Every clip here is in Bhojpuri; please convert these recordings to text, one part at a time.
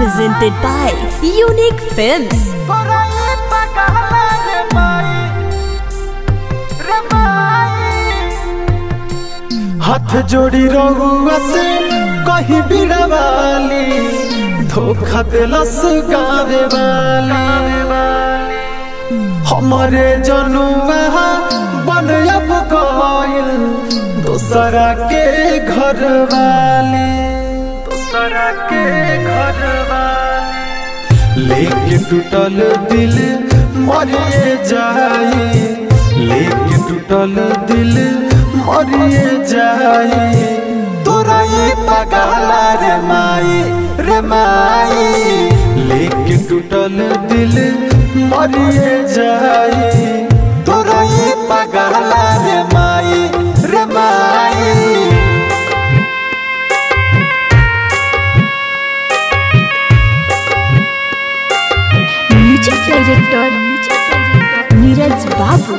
Presented by Unique Films. हाथ जोड़ी रहुआ से कहीं बिड़वाली धोखा दिलस गावे वाली हमारे जनुआ बन अब गइल दूसरा के घर वाली लेके टूटल दिल मरिए जाई लेके टूटल दिल मरिए जाई तोरा ये पगला रे माई लेके टूटल दिल मरिए जाई तोरा ये पगला रे माई Music Director Neeraj Babu.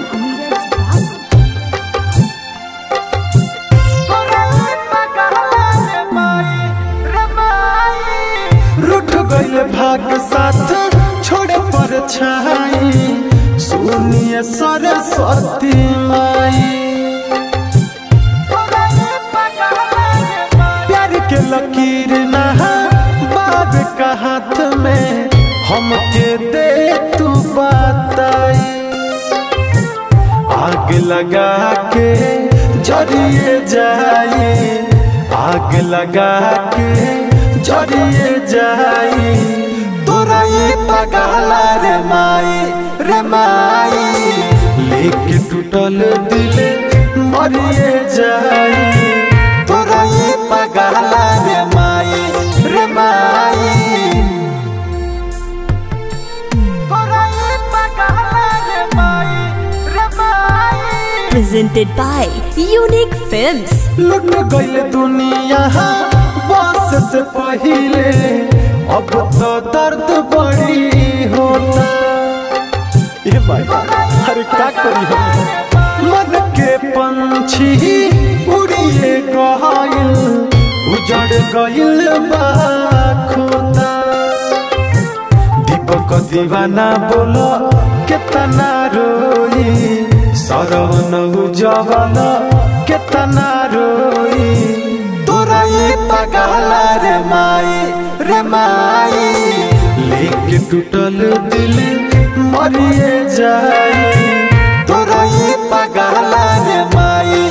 रूठ गइल भाग साथ छोड़े पर छाई सुनिए सरस्वती माई प्यार के लकीर नहा बाब का हाथ में हमके दे तू बताई आग लगा के जरिए जाई आग लगा के जरिए जाई तोरा ये पगला रे माई लेके टूटल दिल मरिए जाई तोरा ये पगला रे माई Presented by Unique Films. लुट गइल दुनिया बस से पहिले अब तो दर्द बड़ी होता ये भाई अरे क्या करी हम मन के पंछी उड़िए गइल उजड़ गइल बा खोता दीपक दीवाना बोलो कितना रोई सरवन उजवल कितना रोई तोरा ये पगला रे माई लेके टूटल दिल मरिए जाई तोरा ये पगला रे माई